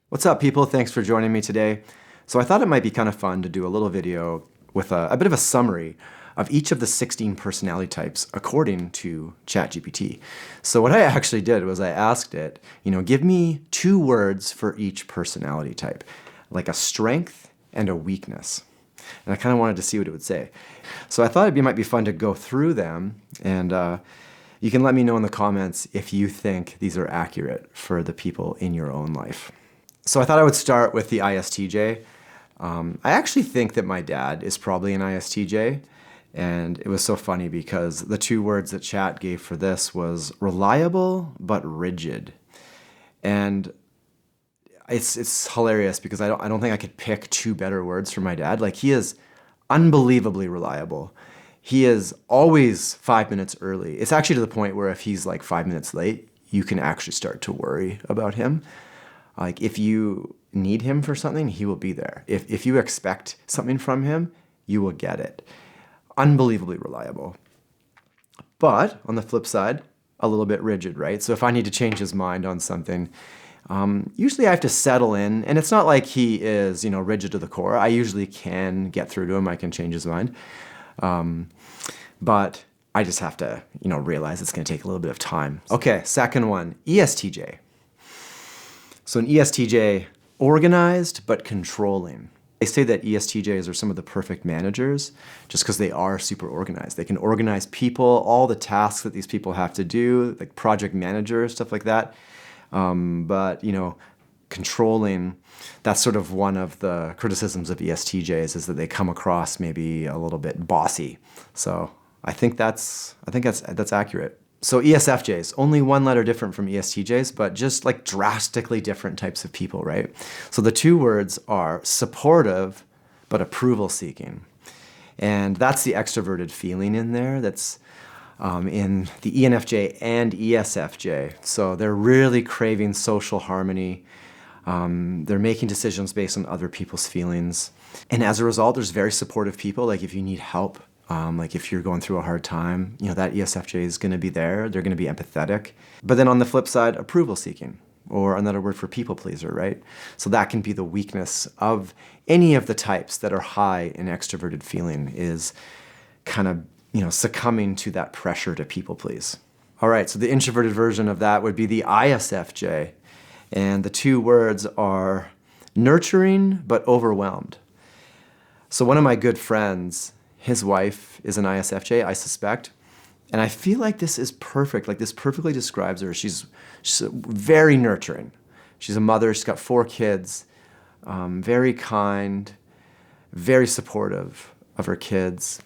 What's up, people? Thanks for joining me today. So I thought it might be kind of fun to do a little video with a bit of a summary of each of the 16 personality types according to ChatGPT. So what I actually did was I asked it, give me 2 words for each personality type, like a strength and a weakness. And I kind of wanted to see what it would say. So I thought it might be fun to go through them, and you can let me know in the comments if you think these are accurate for the people in your own life. So I thought I would start with the ISTJ. I actually think that my dad is probably an ISTJ, and it was so funny because the 2 words that chat gave for this was reliable but rigid. And it's hilarious because I don't think I could pick 2 better words for my dad. Like, he is unbelievably reliable. He is always 5 minutes early. It's actually to the point where if he's like 5 minutes late, you can actually start to worry about him. Like, if you need him for something, he will be there. If you expect something from him, you will get it. Unbelievably reliable. But on the flip side, a little bit rigid, right? So if I need to change his mind on something, usually I have to settle in, and it's not like he is, rigid to the core. I usually can get through to him. I can change his mind. But I just have to, realize it's going to take a little bit of time. Okay, second one, ESTJ. So an ESTJ, organized but controlling. They say that ESTJs are some of the perfect managers just because they are super organized. They can organize people, all the tasks that these people have to do, like project manager, stuff like that. But controlling, that's sort of one of the criticisms of ESTJs, is that they come across maybe a little bit bossy. So I think that's accurate. So ESFJs, only 1 letter different from ESTJs, but just like drastically different types of people, right? So the 2 words are supportive, but approval seeking. And that's the extroverted feeling in there that's in the ENFJ and ESFJ. So they're really craving social harmony. They're making decisions based on other people's feelings. And as a result, there's very supportive people. Like, if you need help, like if you're going through a hard time, that ESFJ is going to be there. They're going to be empathetic. But then on the flip side, approval seeking, or another word for people pleaser, right? So that can be the weakness of any of the types that are high in extroverted feeling, is kind of, succumbing to that pressure to people please. All right, so the introverted version of that would be the ISFJ. And the 2 words are nurturing but overwhelmed. So one of my good friends, his wife is an ISFJ, I suspect. And I feel like this is perfect. Like, this perfectly describes her. She's very nurturing. She's a mother. She's got 4 kids. Very kind, very supportive of her kids.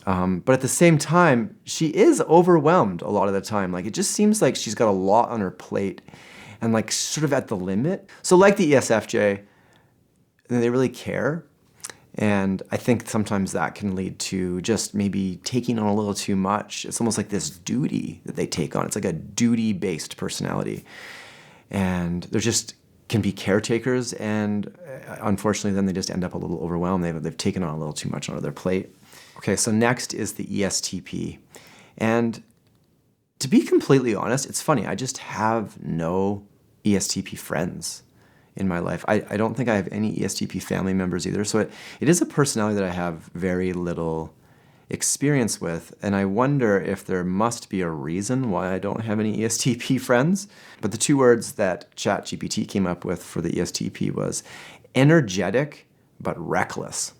But at the same time, she is overwhelmed a lot of the time. Like, it just seems like she's got a lot on her plate and like sort of at the limit. So like the ESFJ, they really care. And I think sometimes that can lead to just maybe taking on a little too much. It's almost like this duty that they take on. It's like a duty-based personality. And there just can be caretakers, and unfortunately then they just end up a little overwhelmed. They've taken on a little too much onto their plate. Okay, so next is the ESTP. And to be completely honest, it's funny, I just have no ESTP friends in my life. I don't think I have any ESTP family members either. So it is a personality that I have very little experience with. And I wonder if there must be a reason why I don't have any ESTP friends. But the 2 words that ChatGPT came up with for the ESTP was energetic but reckless.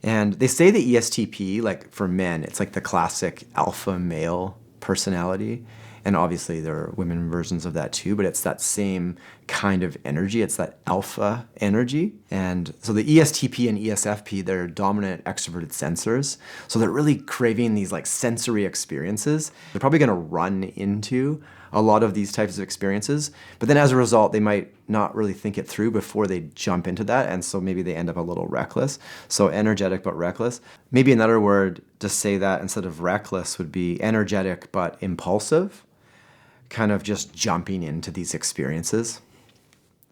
And they say the ESTP, like for men, it's like the classic alpha male personality. And obviously there are women versions of that too, but it's that same kind of energy. It's that alpha energy. And so the ESTP and ESFP, they're dominant extroverted sensors. So they're really craving these like sensory experiences. They're probably going to run into a lot of these types of experiences. But then as a result, they might not really think it through before they jump into that. And so maybe they end up a little reckless. So energetic but reckless. Maybe another word to say that instead of reckless would be energetic but impulsive. Kind of just jumping into these experiences.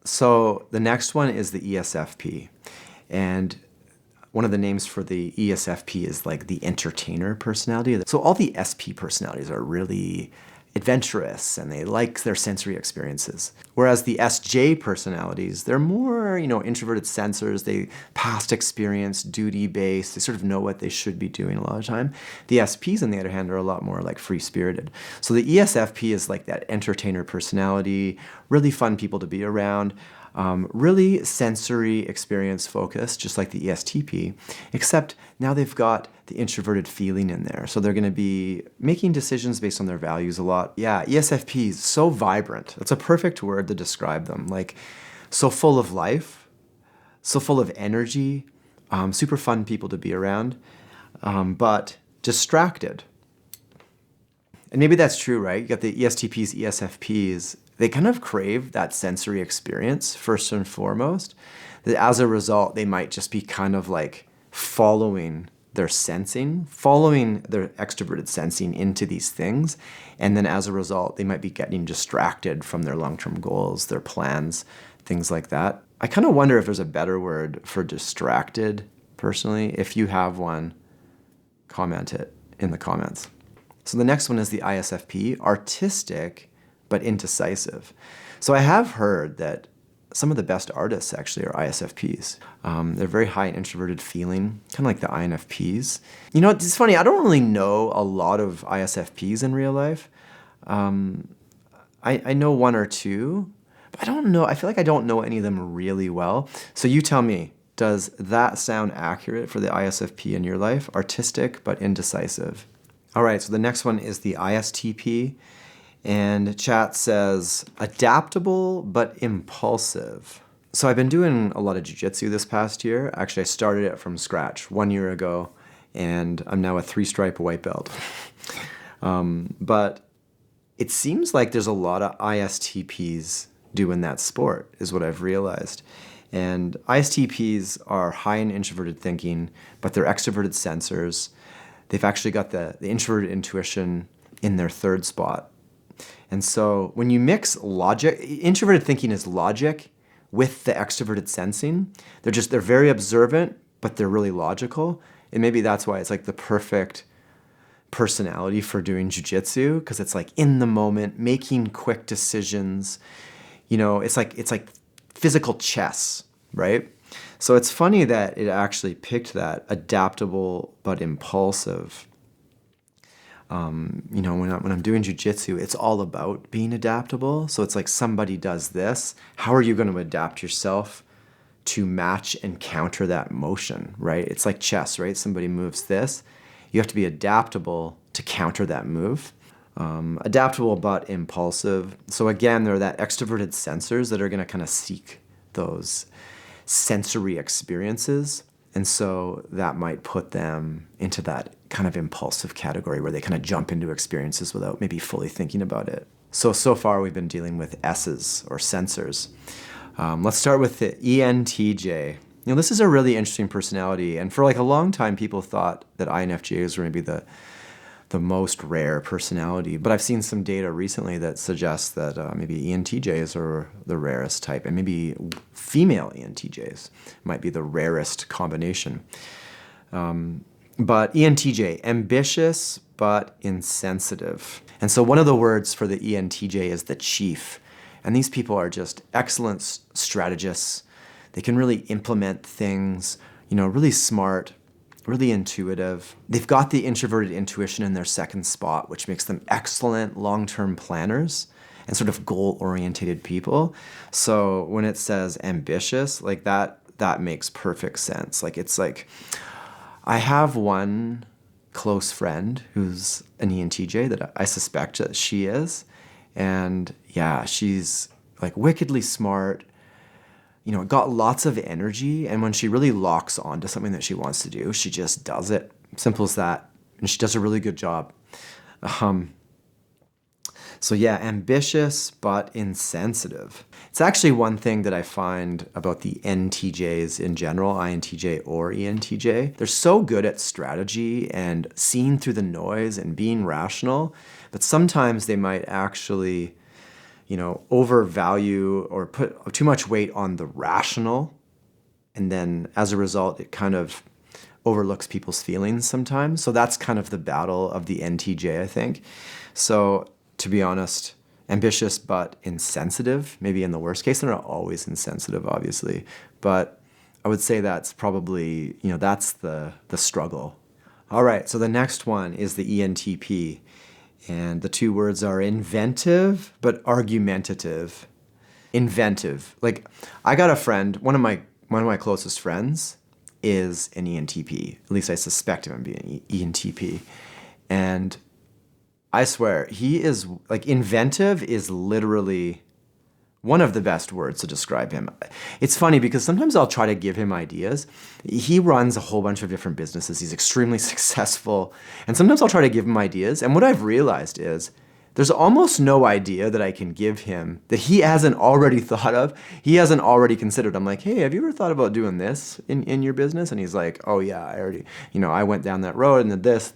So the next one is the ESFP. And one of the names for the ESFP is like the entertainer personality. So all the SP personalities are really adventurous and they like their sensory experiences. Whereas the SJ personalities, they're more, introverted sensors. They past experience, duty-based. They sort of know what they should be doing a lot of the time. The SPs, on the other hand, are a lot more like free-spirited. So the ESFP is like that entertainer personality, really fun people to be around. Really sensory experience focused, just like the ESTP, except now they've got the introverted feeling in there. So they're going to be making decisions based on their values a lot. Yeah, ESFP is so vibrant. That's a perfect word to describe them. Like, so full of life, so full of energy, super fun people to be around, but distracted. And maybe that's true, right? You got the ESTPs, ESFPs. They kind of crave that sensory experience first and foremost. That as a result, they might just be kind of like following their sensing, following their extroverted sensing into these things. And then as a result, they might be getting distracted from their long-term goals, their plans, things like that. I kind of wonder if there's a better word for distracted, personally. If you have one, comment it in the comments. So the next one is the ISFP, artistic but indecisive. So I have heard that some of the best artists actually are ISFPs. They're very high in introverted feeling, kind of like the INFPs. It's funny, I don't really know a lot of ISFPs in real life. I know one or two, but I don't know, I feel like I don't know any of them really well. So you tell me, does that sound accurate for the ISFP in your life? Artistic but indecisive. All right, so the next one is the ISTP. And chat says, adaptable but impulsive. So I've been doing a lot of jiu-jitsu this past year. Actually, I started it from scratch 1 year ago, and I'm now a 3-stripe white belt. But it seems like there's a lot of ISTPs doing that sport, is what I've realized. And ISTPs are high in introverted thinking, but they're extroverted sensors. They've actually got the introverted intuition in their third spot. And so when you mix logic, introverted thinking is logic with the extroverted sensing. They're very observant, but they're really logical. And maybe that's why it's like the perfect personality for doing jiu-jitsu, because it's like in the moment, making quick decisions. It's like physical chess, right? So it's funny that it actually picked that adaptable but impulsive. When I'm doing jiu-jitsu, it's all about being adaptable. So it's like somebody does this. How are you going to adapt yourself to match and counter that motion, right? It's like chess, right? Somebody moves this. You have to be adaptable to counter that move. Adaptable but impulsive. So again, they're that extroverted sensors that are going to kind of seek those sensory experiences. And so that might put them into that kind of impulsive category where they kind of jump into experiences without maybe fully thinking about it. So far we've been dealing with S's or sensors. Let's start with the ENTJ. This is a really interesting personality. And for like a long time, people thought that INFJs were maybe the most rare personality. But I've seen some data recently that suggests that maybe ENTJs are the rarest type, and maybe female ENTJs might be the rarest combination. But ENTJ, ambitious but insensitive. And so one of the words for the ENTJ is the chief. And these people are just excellent strategists. They can really implement things, really smart, really intuitive. They've got the introverted intuition in their second spot, which makes them excellent long-term planners and sort of goal-oriented people. So when it says ambitious, like that makes perfect sense. Like it's like, I have one close friend who's an ENTJ that I suspect that she is. And yeah, she's like wickedly smart, got lots of energy. And when she really locks onto something that she wants to do, she just does it. Simple as that. And she does a really good job. So yeah, ambitious but insensitive. It's actually one thing that I find about the NTJs in general, INTJ or ENTJ. They're so good at strategy and seeing through the noise and being rational, but sometimes they might actually, overvalue or put too much weight on the rational. And then as a result, it kind of overlooks people's feelings sometimes. So that's kind of the battle of the NTJ, I think. So to be honest. Ambitious but insensitive, maybe in the worst case. They're not always insensitive, obviously, but I would say that's probably, that's the struggle. All right, so the next one is the ENTP, and the two words are inventive but argumentative. Inventive. Like, I got a friend, one of my closest friends is an ENTP. At least I suspect him of being an ENTP. And I swear, he is, like, inventive is literally one of the best words to describe him. It's funny because sometimes I'll try to give him ideas. He runs a whole bunch of different businesses. He's extremely successful. And sometimes I'll try to give him ideas. And what I've realized is there's almost no idea that I can give him that he hasn't already thought of, he hasn't already considered. I'm like, hey, have you ever thought about doing this in your business? And he's like, oh yeah, I already, I went down that road and then this.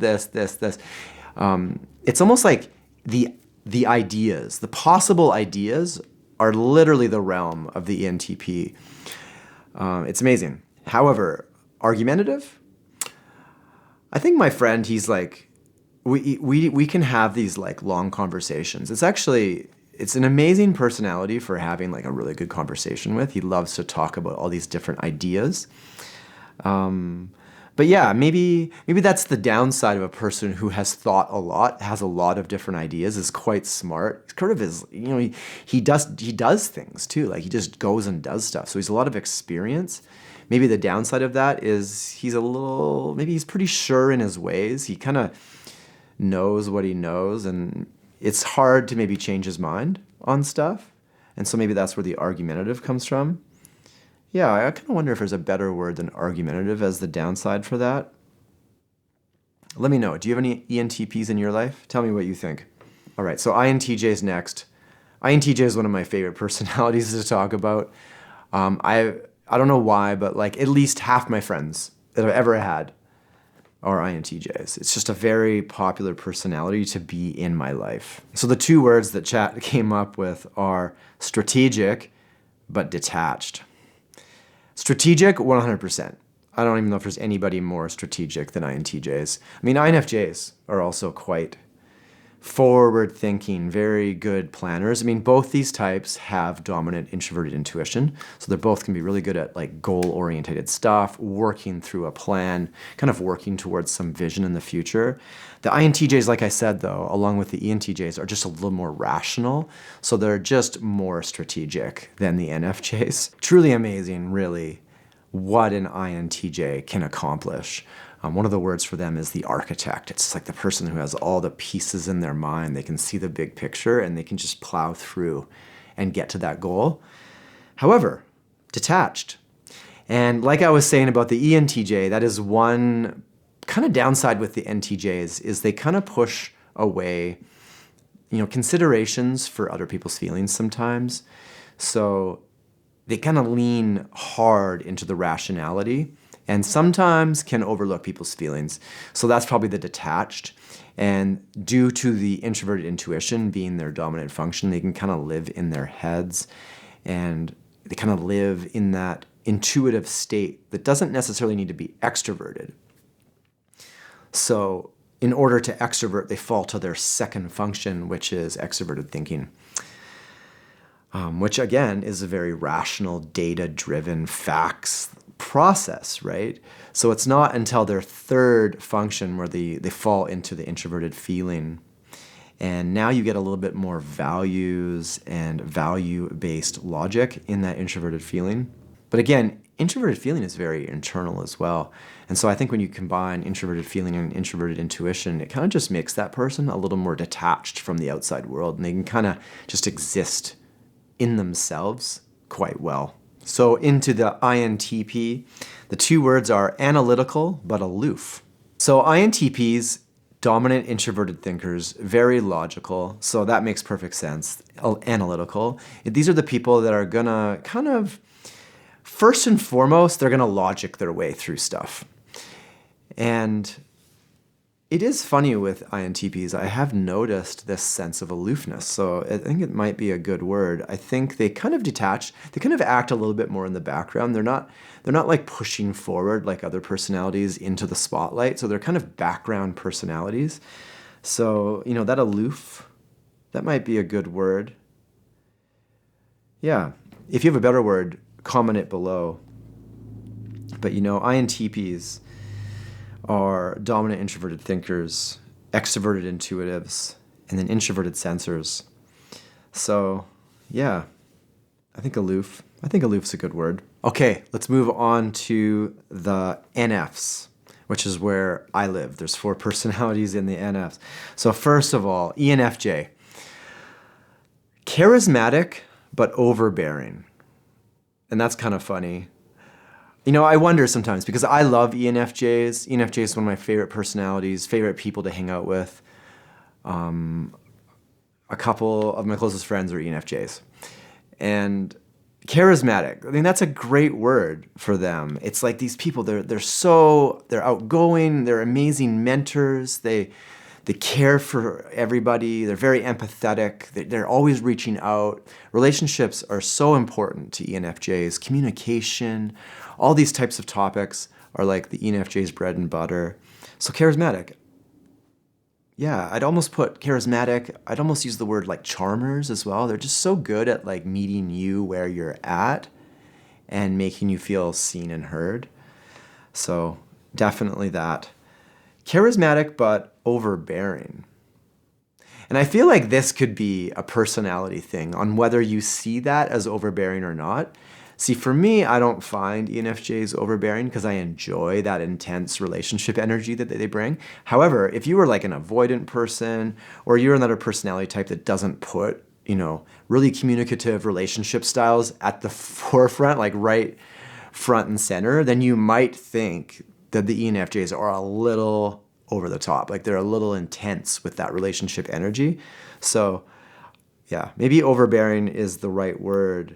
It's almost like the ideas, the possible ideas are literally the realm of the ENTP. It's amazing. However, argumentative, I think my friend, he's like, we can have these like long conversations. It's an amazing personality for having like a really good conversation with. He loves to talk about all these different ideas. But yeah, maybe that's the downside of a person who has thought a lot, has a lot of different ideas, is quite smart. Kind of is, he does things too. Like, he just goes and does stuff. So he's a lot of experience. Maybe the downside of that is maybe he's pretty sure in his ways. He kind of knows what he knows, and it's hard to maybe change his mind on stuff. And so maybe that's where the argumentative comes from. Yeah, I kind of wonder if there's a better word than argumentative as the downside for that. Let me know. Do you have any ENTPs in your life? Tell me what you think. All right, so INTJ is next. INTJ is one of my favorite personalities to talk about. I don't know why, but like at least half my friends that I've ever had are INTJs. It's just a very popular personality to be in my life. So the two words that chat came up with are strategic but detached. Strategic, 100%. I don't even know if there's anybody more strategic than INTJs. I mean, INFJs are also quite forward-thinking, very good planners. I mean, both these types have dominant introverted intuition, so they're both can be really good at like goal-oriented stuff, working through a plan, kind of working towards some vision in the future. The INTJs, like I said, though, along with the ENTJs, are just a little more rational, so they're just more strategic than the NFJs. Truly amazing, really, what an INTJ can accomplish. One of the words for them is the architect. It's like the person who has all the pieces in their mind. They can see the big picture and they can just plow through and get to that goal. However, detached. And like I was saying about the ENTJ, that is one kind of downside with the NTJs is they kind of push away, considerations for other people's feelings sometimes. So they kind of lean hard into the rationality and sometimes can overlook people's feelings. So that's probably the detached. And due to the introverted intuition being their dominant function, they can kind of live in their heads and they kind of live in that intuitive state that doesn't necessarily need to be extroverted. So in order to extrovert, they fall to their second function, which is extroverted thinking. Which again is a very rational, data-driven facts process, right? So it's not until their third function where they fall into the introverted feeling. And now you get a little bit more values and value-based logic in that introverted feeling. But again, introverted feeling is very internal as well. And so I think when you combine introverted feeling and introverted intuition, it kind of just makes that person a little more detached from the outside world, and they can kind of just exist in themselves quite well. So into the INTP, the two words are analytical but aloof. So INTPs, dominant introverted thinkers, very logical, so that makes perfect sense. Analytical. These are the people that are gonna kind of, first and foremost, they're gonna logic their way through stuff. And it is funny with INTPs, I have noticed this sense of aloofness, so I think it might be a good word. I think they kind of detach, they kind of act a little bit more in the background. They're not like pushing forward like other personalities into the spotlight, so they're kind of background personalities. So, that aloof That might be a good word. Yeah. If you have a better word, comment it below. But INTPs are dominant introverted thinkers, extroverted intuitives, and then introverted sensors. So, yeah, I think aloof. I think aloof's a good word. Okay, let's move on to the NFs, which is where I live. There's 4 personalities in the NFs. So first of all, ENFJ. Charismatic, but overbearing. And that's kind of funny. I wonder sometimes because I love ENFJs. ENFJ is one of my favorite personalities, favorite people to hang out with. A couple of my closest friends are ENFJs. And charismatic, I mean, that's a great word for them. It's like these people, they're outgoing, they're amazing mentors, they care for everybody, they're very empathetic, they're always reaching out. Relationships are so important to ENFJs. Communication, all these types of topics are like the ENFJ's bread and butter. So charismatic. Yeah, I'd almost put charismatic, I'd almost use the word like charmers as well. They're just so good at like meeting you where you're at and making you feel seen and heard. So definitely that. Charismatic, but overbearing. And I feel like this could be a personality thing on whether you see that as overbearing or not. See, for me, I don't find ENFJs overbearing because I enjoy that intense relationship energy that they bring. However, if you were like an avoidant person or you're another personality type that doesn't put, really communicative relationship styles at the forefront, like right front and center, then you might think that the ENFJs are a little over the top. Like they're a little intense with that relationship energy. So yeah, maybe overbearing is the right word.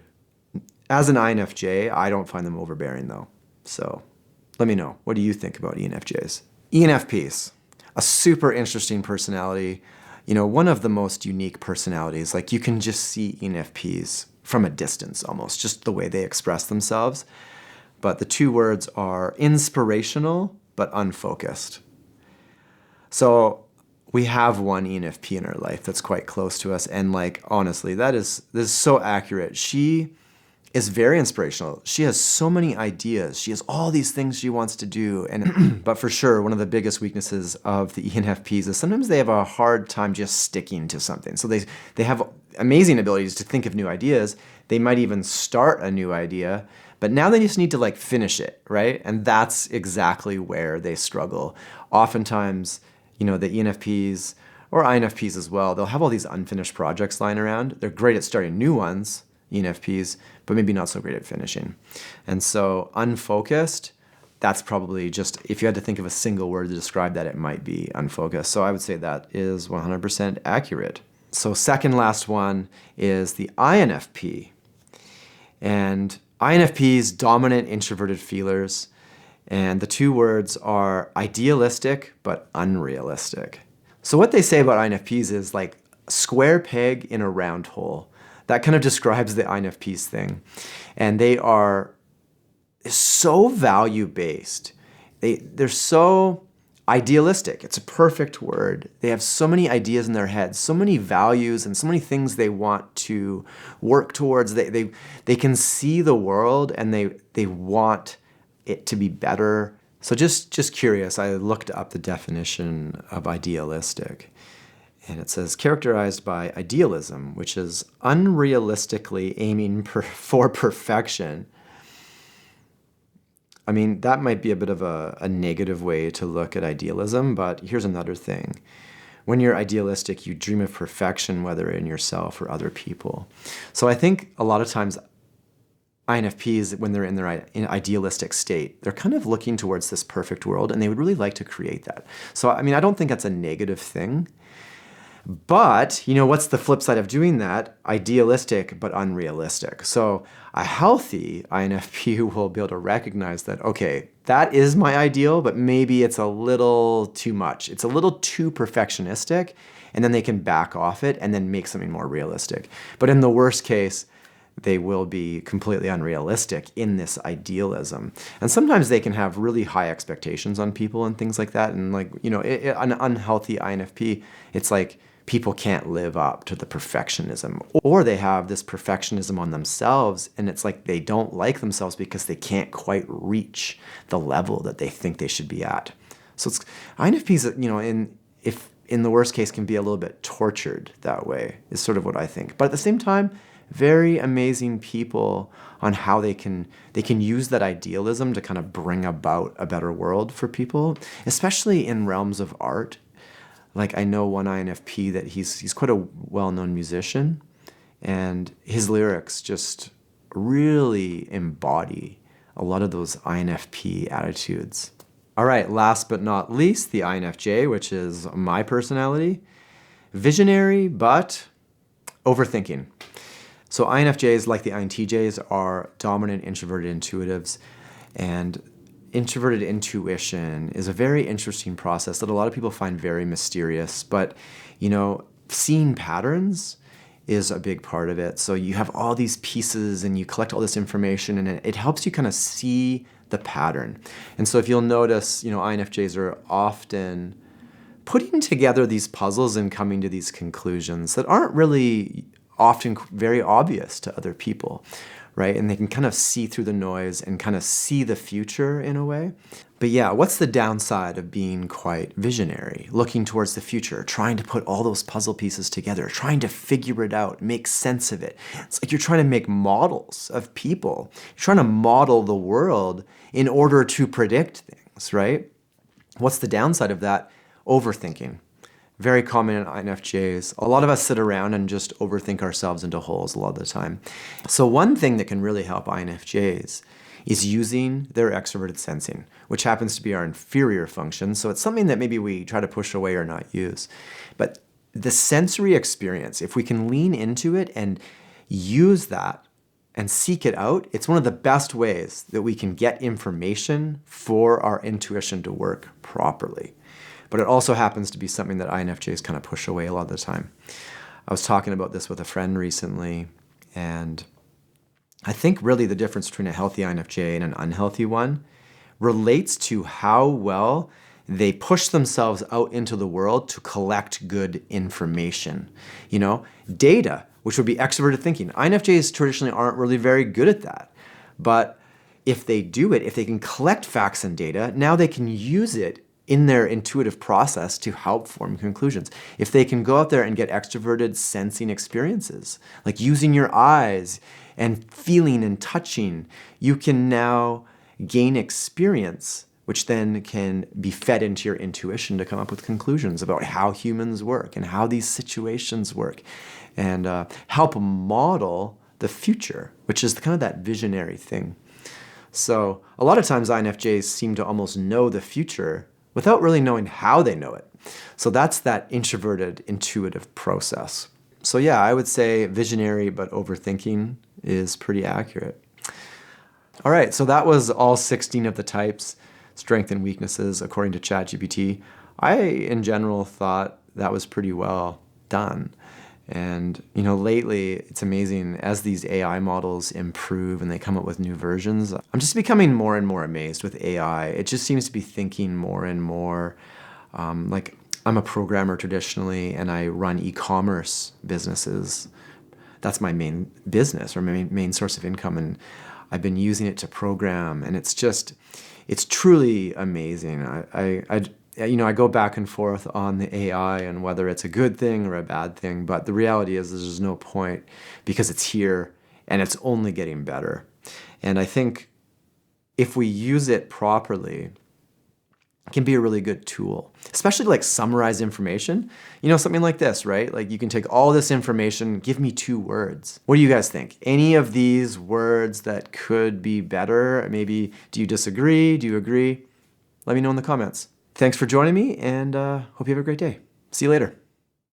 As an INFJ, I don't find them overbearing though. So let me know. What do you think about ENFJs? ENFPs, a super interesting personality. One of the most unique personalities. Like you can just see ENFPs from a distance almost, just the way they express themselves. But the 2 words are inspirational, but unfocused. So we have one ENFP in our life that's quite close to us. And like, honestly, this is so accurate. She is very inspirational. She has so many ideas. She has all these things she wants to do. But for sure, one of the biggest weaknesses of the ENFPs is sometimes they have a hard time just sticking to something. So they have amazing abilities to think of new ideas. They might even start a new idea, but now they just need to like finish it, right? And that's exactly where they struggle. Oftentimes, the ENFPs or INFPs as well, they'll have all these unfinished projects lying around. They're great at starting new ones, ENFPs, but maybe not so great at finishing. And so unfocused, that's probably just, if you had to think of a single word to describe that, it might be unfocused. So I would say that is 100% accurate. So second last one is the INFP. And INFPs, dominant introverted feelers. And the 2 words are idealistic, but unrealistic. So what they say about INFPs is like square peg in a round hole. That kind of describes the INFPs thing. And they are so value-based. They're so idealistic. It's a perfect word. They have so many ideas in their heads, so many values and so many things they want to work towards. They can see the world and they want it to be better. So just curious, I looked up the definition of idealistic. And it says, characterized by idealism, which is unrealistically aiming for perfection. I mean, that might be a bit of a negative way to look at idealism, but here's another thing. When you're idealistic, you dream of perfection, whether in yourself or other people. So I think a lot of times INFPs, when they're in their idealistic state, they're kind of looking towards this perfect world, and they would really like to create that. So, I mean, I don't think that's a negative thing. But, what's the flip side of doing that? Idealistic, but unrealistic. So a healthy INFP will be able to recognize that, okay, that is my ideal, but maybe it's a little too much. It's a little too perfectionistic, and then they can back off it and then make something more realistic. But in the worst case, they will be completely unrealistic in this idealism. And sometimes they can have really high expectations on people and things like that. And like, an unhealthy INFP, it's like people can't live up to the perfectionism, or they have this perfectionism on themselves and it's like they don't like themselves because they can't quite reach the level that they think they should be at. So it's INFPs, in the worst case can be a little bit tortured that way, is sort of what I think. But at the same time, very amazing people on how they can use that idealism to kind of bring about a better world for people, especially in realms of art. Like I know one INFP that he's quite a well-known musician, and his lyrics just really embody a lot of those INFP attitudes. All right, last but not least, the INFJ, which is my personality. Visionary, but overthinking. So INFJs, like the INTJs, are dominant introverted intuitives, and introverted intuition is a very interesting process that a lot of people find very mysterious, but seeing patterns is a big part of it. So you have all these pieces and you collect all this information, and it helps you kind of see the pattern. And so if you'll notice, INFJs are often putting together these puzzles and coming to these conclusions that aren't really often very obvious to other people, right? And they can kind of see through the noise and kind of see the future in a way. But yeah, what's the downside of being quite visionary, looking towards the future, trying to put all those puzzle pieces together, trying to figure it out, make sense of it? It's like you're trying to make models of people. You're trying to model the world in order to predict things, right? What's the downside of that? Overthinking. Very common in INFJs. A lot of us sit around and just overthink ourselves into holes a lot of the time. So one thing that can really help INFJs is using their extroverted sensing, which happens to be our inferior function. So it's something that maybe we try to push away or not use. But the sensory experience, if we can lean into it and use that and seek it out, it's one of the best ways that we can get information for our intuition to work properly. But it also happens to be something that INFJs kind of push away a lot of the time. I was talking about this with a friend recently, and I think really the difference between a healthy INFJ and an unhealthy one relates to how well they push themselves out into the world to collect good information. Data, which would be extroverted thinking. INFJs traditionally aren't really very good at that. But if they do it, if they can collect facts and data, now they can use it in their intuitive process to help form conclusions. If they can go out there and get extroverted sensing experiences, like using your eyes and feeling and touching, you can now gain experience, which then can be fed into your intuition to come up with conclusions about how humans work and how these situations work, and help model the future, which is kind of that visionary thing. So a lot of times INFJs seem to almost know the future without really knowing how they know it. So that's that introverted intuitive process. So yeah, I would say visionary but overthinking is pretty accurate. All right, so that was all 16 of the types, strengths and weaknesses according to ChatGPT. I, in general, thought that was pretty well done. And lately, it's amazing as these AI models improve and they come up with new versions. I'm just becoming more and more amazed with AI. It just seems to be thinking more and more. Like I'm a programmer traditionally, and I run e-commerce businesses. That's my main business or my main source of income, and I've been using it to program, and it's truly amazing. I go back and forth on the AI and whether it's a good thing or a bad thing, but the reality is there's no point because it's here and it's only getting better. And I think if we use it properly, it can be a really good tool, especially to like summarize information. Something like this, right? Like you can take all this information, give me 2 words. What do you guys think? Any of these words that could be better? Maybe, do you disagree? Do you agree? Let me know in the comments. Thanks for joining me, and hope you have a great day. See you later.